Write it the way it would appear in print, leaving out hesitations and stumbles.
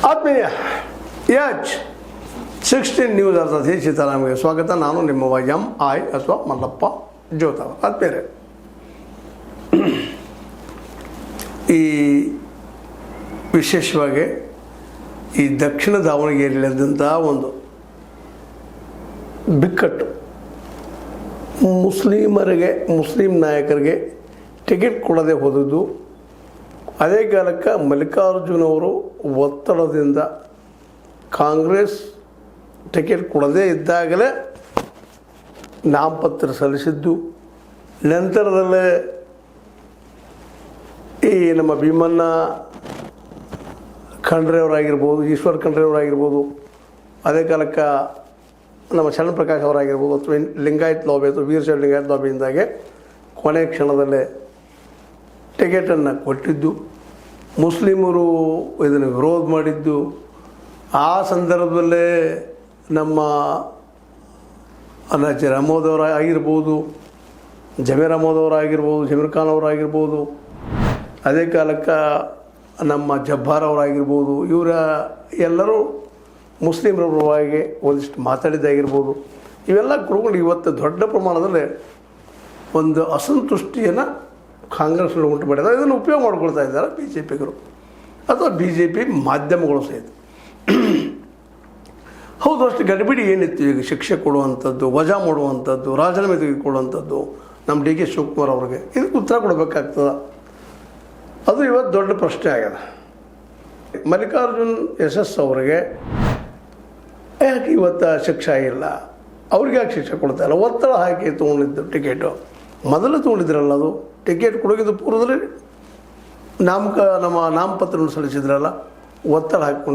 ಆತ್ಮೀಯ H16 news ಅರ್ಥಾತ್ ಸೀತಾರಾಮ್ಗೆ ಸ್ವಾಗತ. ನಾನು ನಿಮ್ಮ MI ಅಥವಾ ಮಲ್ಲಪ್ಪ ಜೋತಾವ. ಆತ್ಮೀಯರೇ, ಈ ವಿಶೇಷವಾಗಿ ಈ ದಕ್ಷಿಣ ದಾವಣಗೆರೆಯಲ್ಲಿದ್ದಂಥ ಒಂದು ಬಿಕ್ಕಟ್ಟು, ಮುಸ್ಲಿಂ ನಾಯಕರಿಗೆ ಟಿಕೆಟ್ ಕೊಡದೆ ಹೋದದ್ದು, ಅದೇ ಕಾಲಕ್ಕೆ ಮಲ್ಲಿಕಾರ್ಜುನ್ ಅವರು ಒತ್ತಡದಿಂದ ಕಾಂಗ್ರೆಸ್ ಟಿಕೆಟ್ ಕೊಡದೇ ಇದ್ದಾಗಲೇ ನಾಮಪತ್ರ ಸಲ್ಲಿಸಿದ್ದು, ನಂತರದಲ್ಲೇ ಈ ನಮ್ಮ ಭೀಮಣ್ಣ ಖಂಡ್ರೆಯವರಾಗಿರ್ಬೋದು, ಈಶ್ವರ್ ಖಂಡ್ರೆಯವರಾಗಿರ್ಬೋದು, ಅದೇ ಕಾಲಕ್ಕೆ ನಮ್ಮ ಶರಣಪ್ರಕಾಶ್ ಅವರಾಗಿರ್ಬೋದು, ಅಥವಾ ಲಿಂಗಾಯತ್ ಲಾಬಿ ಅಥವಾ ವೀರಶೈವ ಲಿಂಗಾಯತ್ ಲಾಬಿಯಿಂದಾಗೆ ಕೊನೆ ಕ್ಷಣದಲ್ಲೇ ಟಿಕೆಟನ್ನು ಕೊಟ್ಟಿದ್ದು, ಮುಸ್ಲಿಮರು ಇದನ್ನು ವಿರೋಧ ಮಾಡಿದ್ದು. ಆ ಸಂದರ್ಭದಲ್ಲೇ ನಮ್ಮ ನಜೀರ್ ಅಹಮದ್ ಆಗಿರ್ಬೋದು, ಜಮೀರ್ ಅಹಮದ್ ಅವರಾಗಿರ್ಬೋದು, ಜಮೀರ್ ಖಾನ್ ಅವರಾಗಿರ್ಬೋದು, ಅದೇ ಕಾಲಕ್ಕೆ ನಮ್ಮ ಜಬ್ಬಾರ್ ಅವರಾಗಿರ್ಬೋದು, ಇವರ ಎಲ್ಲರೂ ಮುಸ್ಲಿಮರ ಪರವಾಗಿ ಒಂದಿಷ್ಟು ಮಾತಾಡಿದ್ದಾಗಿರ್ಬೋದು. ಇವೆಲ್ಲ ಕುಡ್ಕೊಂಡು ಇವತ್ತು ದೊಡ್ಡ ಪ್ರಮಾಣದಲ್ಲಿ ಒಂದು ಅಸಂತುಷ್ಟಿಯನ್ನು ಕಾಂಗ್ರೆಸ್ನಲ್ಲಿ ಉಂಟು ಮಾಡಿದ್ದಾರೆ. ಇದನ್ನು ಉಪಯೋಗ ಮಾಡ್ಕೊಳ್ತಾ ಇದ್ದಾರೆ BJPಗರು ಅಥವಾ BJP ಮಾಧ್ಯಮಗಳು ಸಹಿತ. ಹೌದು, ಅಷ್ಟು ಗಡಿಬಿಡಿ ಏನಿತ್ತು ಈಗ ಶಿಕ್ಷೆ ಕೊಡುವಂಥದ್ದು, ವಜಾ ಮಾಡುವಂಥದ್ದು, ರಾಜೀನಾಮೆ ತೆಗೆದುಕೊಳ್ಳುವಂಥದ್ದು ನಮ್ಮ DK ಶಿವಕುಮಾರ್ ಅವ್ರಿಗೆ, ಇದಕ್ಕೆ ಉತ್ತರ ಕೊಡಬೇಕಾಗ್ತದೆ. ಅದು ಇವತ್ತು ದೊಡ್ಡ ಪ್ರಶ್ನೆ ಆಗಿದೆ. ಮಲ್ಲಿಕಾರ್ಜುನ್ SS ಅವರಿಗೆ ಯಾಕೆ ಇವತ್ತು ಶಿಕ್ಷೆ ಆಗಿಲ್ಲ, ಅವ್ರಿಗೆ ಯಾಕೆ ಶಿಕ್ಷೆ ಕೊಡ್ತಾ ಇಲ್ಲ? ಒತ್ತಡ ಹಾಕಿ ತೊಗೊಂಡಿದ್ದು ಟಿಕೆಟು, ಮೊದಲು ತೊಗೊಂಡಿದ್ರಲ್ಲ, ಅದು ಟಿಕೆಟ್ ಕೊಡೋಗಿದ್ದು ಪೂರ್ವದಲ್ಲಿ ನಮ್ಮ ನಾಮಪತ್ರವನ್ನು ಸಲ್ಲಿಸಿದ್ರಲ್ಲ, ಒತ್ತಡ ಹಾಕಿಕೊಂಡು